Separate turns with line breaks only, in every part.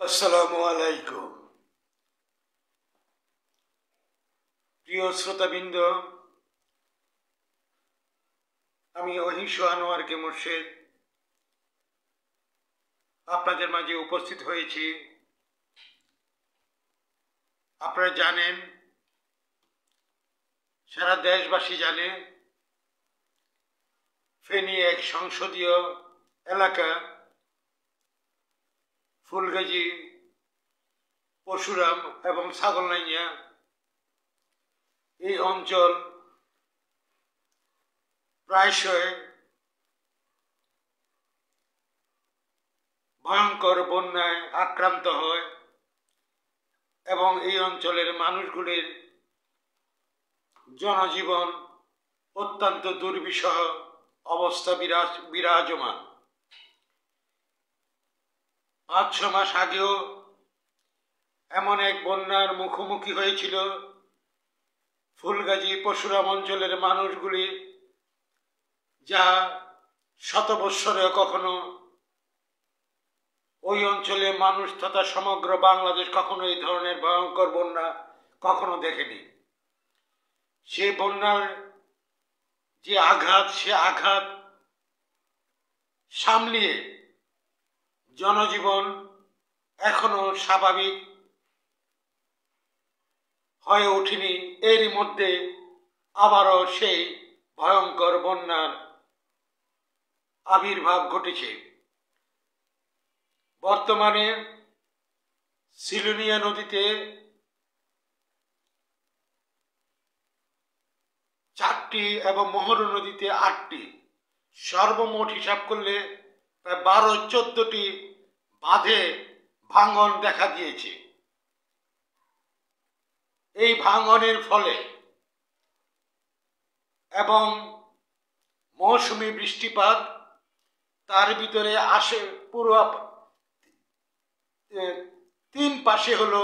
আসসালামু আলাইকুম। প্রিয় শ্রোতাবৃন্দ, আমি অহিংস আনোয়ারকে মোর্শেদ আপনাদের মাঝে উপস্থিত হয়েছি। আপনারা জানেন, সারা দেশবাসী জানে, ফেনী এক সংসদীয় এলাকা। ফুলগাজী, পরশুরাম এবং ছাগলনাইয়া এই অঞ্চল প্রায়শই ভয়ঙ্কর বন্যায় আক্রান্ত হয় এবং এই অঞ্চলের মানুষগুলির জনজীবন অত্যন্ত দুর্বিষহ অবস্থা বিরাজমান। 5-6 মাস আগেও এমন এক বন্যার মুখোমুখি হয়েছিল ফুলগাজী পরশুরাম অঞ্চলের মানুষগুলি, যা শত বৎসরে কখনো ওই অঞ্চলে মানুষ তথা সমগ্র বাংলাদেশ কখনো এই ধরনের ভয়ঙ্কর বন্যা কখনো দেখেনি। সে বন্যার যে আঘাত, সে আঘাত সামলিয়ে জনজীবন এখনো স্বাভাবিক হয়ে ওঠেনি। এরই মধ্যে আবারও সেই ভয়ঙ্কর বন্যার আবির্ভাব ঘটেছে। বর্তমানে সিলুনিয়া নদীতে 4টি এবং মহরু নদীতে 8টি, সর্বমোট হিসাব করলে প্রায় 12-14টি বাঁধে ভাঙন দেখা দিয়েছে। এই ভাঙনের ফলে এবং মৌসুমী বৃষ্টিপাত, তার ভিতরে আসে পুরো 3 পাশে হলো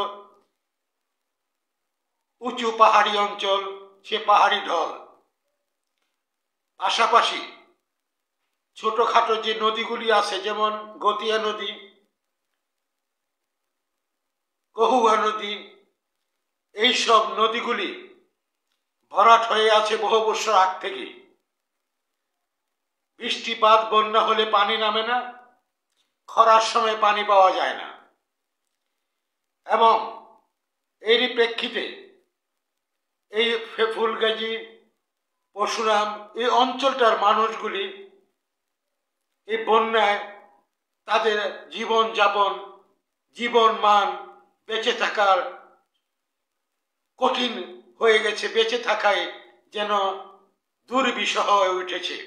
উঁচু পাহাড়ি অঞ্চল, সে পাহাড়ি ঢল, পাশাপাশি ছোটখাটো যে নদীগুলি আছে, যেমন গতিয়া নদী, কহুয়া নদী, এইসব নদীগুলি ভরাট হয়ে আছে বহু বছর আগ থেকে। বৃষ্টিপাত, বন্যা হলে পানি নামে না, খরার সময় পানি পাওয়া যায় না। এবং এরই প্রেক্ষিতে এই ফুলগাজী পরশুরাম এই অঞ্চলটার মানুষগুলি এই বন্যায় তাদের জীবনযাপন, জীবন মান, বেঁচে থাকার কঠিন হয়ে গেছে। বেঁচে থাকায় যেন দুর্বিষহ হয়ে উঠেছে।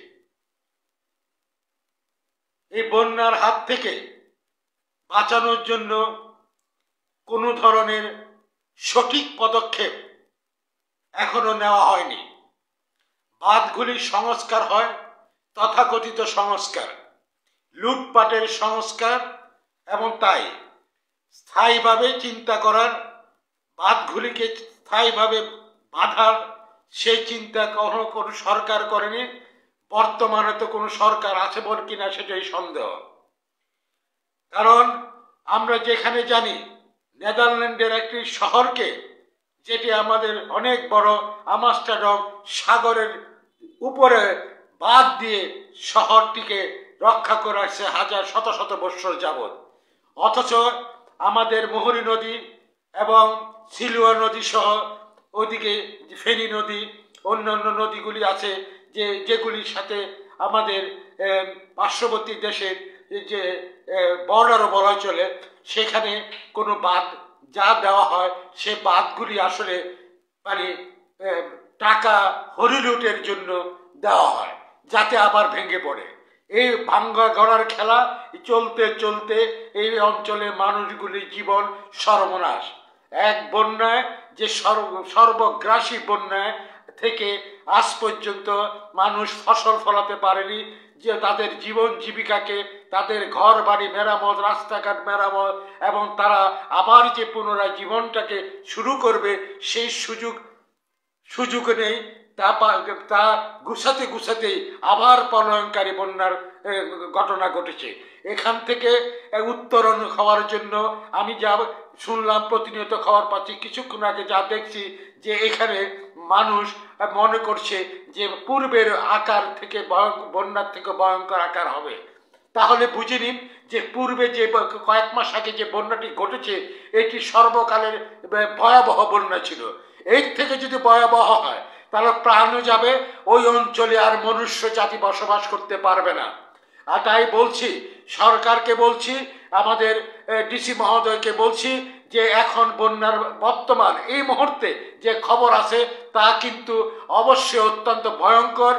এই বন্যার হাত থেকে বাঁচানোর জন্য কোনো ধরনের সঠিক পদক্ষেপ এখনো নেওয়া হয়নি। বাঁধগুলির সংস্কার হয়, তথাকথিত সংস্কার, লুটপাটের সংস্কার, এবং তাই স্থায়ীভাবে চিন্তা করার, বাঁধগুলিকে স্থায়ীভাবে বাঁধার সেই চিন্তা কখনো কোনো সরকার করেনি। বর্তমানে তো কোনো সরকার আছে বল কিনা সেটাই সন্দেহ। কারণ আমরা যেখানে জানি, নেদারল্যান্ডের একটি শহরকে, যেটি আমাদের অনেক বড় আমস্টারডাম সাগরের উপরে বাঁধ দিয়ে শহরটিকে রক্ষা করে আসছে শত শত বৎসর যাবৎ, অথচ আমাদের মুহুরী নদী এবং সিলুয়া নদী সহ ওদিকে ফেনী নদী, অন্যান্য নদীগুলি আছে যেগুলির সাথে আমাদের পার্শ্ববর্তী দেশের যে বর্ডারও বলা চলে, সেখানে কোনো বাঁধ যা দেওয়া হয় সে বাঁধগুলি আসলে মানে টাকা হরিলুটের জন্য দেওয়া হয়, যাতে আবার ভেঙে পড়ে। এই ভাঙ্গা গড়ার খেলা চলতে চলতে এই অঞ্চলের মানুষগুলির জীবন সর্বনাশ। এক বন্যায়, যে সর্বগ্রাসী বন্যায় থেকে আজ পর্যন্ত মানুষ ফসল ফলাতে পারেনি, যে তাদের জীবন জীবিকাকে, তাদের ঘর বাড়ি মেরামত, রাস্তাঘাট মেরামত, এবং তারা আবার যে পুনরায় জীবনটাকে শুরু করবে সেই সুযোগ নেই। তা গুছাতে গুছাতেই আবার প্রলয়ঙ্কারী বন্যার ঘটনা ঘটেছে। এখান থেকে উত্তরণ হওয়ার জন্য আমি যা শুনলাম, প্রতিনিয়ত খবর পাচ্ছি, কিছুক্ষণ আগে যা দেখছি যে এখানে মানুষ মনে করছে যে পূর্বের আকার থেকে বন্যার থেকে ভয়ঙ্কর আকার হবে। তাহলে বুঝে নিন যে পূর্বে যে কয়েক মাস আগে যে বন্যাটি ঘটেছে এটি সর্বকালের ভয়াবহ বন্যা ছিল। এর থেকে যদি ভয়াবহ হয় তাহলে প্রাণও যাবে, ওই অঞ্চলে আর মনুষ্য জাতি বসবাস করতে পারবে না। আর তাই বলছি, সরকারকে বলছি, আমাদের ডিসি মহোদয়কে বলছি যে এখন বন্যার বর্তমান এই মুহূর্তে যে খবর আছে তা কিন্তু অবশ্যই অত্যন্ত ভয়ঙ্কর,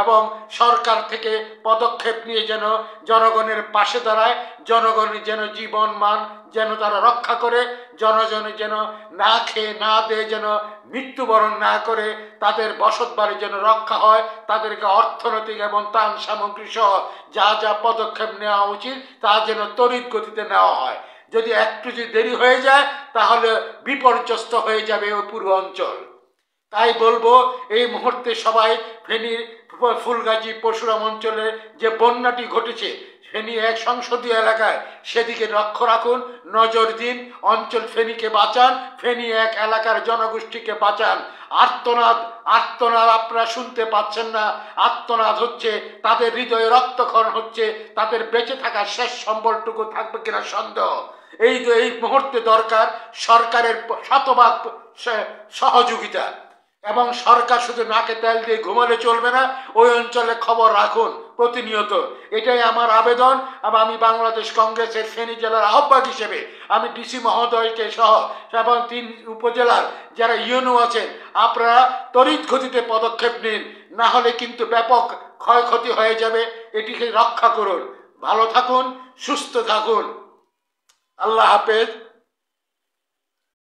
এবং সরকার থেকে পদক্ষেপ নিয়ে যেন জনগণের পাশে দাঁড়ায়, জনগণের যেন জীবন মান যেন তারা রক্ষা করে, জনগণ যেন না খেয়ে না দিয়ে যেন মৃত্যুবরণ না করে, তাদের বসত বাড়ি যেন রক্ষা হয়, তাদেরকে অর্থনৈতিক এবং ত্রাণ সামগ্রী সহ যা যা পদক্ষেপ নেওয়া উচিত তা যেন তড়িৎ গতিতে নেওয়া হয়। যদি একটু যদি দেরি হয়ে যায় তাহলে বিপর্যস্ত হয়ে যাবে ওই পূর্ব অঞ্চল। তাই বলবো এই মুহূর্তে সবাই ফেনীর ফুলগাজী পরশুরাম অঞ্চলে যে বন্যাটি ঘটেছে ফেনী এক সংসদীয় এলাকায়, সেদিকে লক্ষ্য রাখুন, নজর দিন, অঞ্চল ফেনীকে বাঁচান, ফেনী এক এলাকার জনগোষ্ঠীকে বাঁচান। আর্তনাদ আর্তনাদ আপনারা শুনতে পাচ্ছেন না, আর্তনাদ হচ্ছে, তাদের হৃদয়ে রক্তক্ষরণ হচ্ছে, তাদের বেঁচে থাকার শেষ সম্বলটুকু থাকবে কিনা সন্দেহ। এই মুহূর্তে দরকার সরকারের শতভাগ সহযোগিতা, এবং সরকার শুধু নাকে তেল দিয়ে ঘুমালে চলবে না, ওই অঞ্চলে খবর রাখুন প্রতিনিয়ত। এটাই আমার আবেদন। আমি বাংলাদেশ কংগ্রেসের ফেনী জেলার আহ্বায়ক হিসেবে আমি ডিসি মহোদয়কে সহ এবং 3 উপজেলার যারা ইউনো আছেন, আপনারা তড়িৎ গতিতে পদক্ষেপ নিন, না হলে কিন্তু ব্যাপক ক্ষয়ক্ষতি হয়ে যাবে। এটিকে রক্ষা করুন। ভালো থাকুন, সুস্থ থাকুন। আল্লাহ হাফেজ।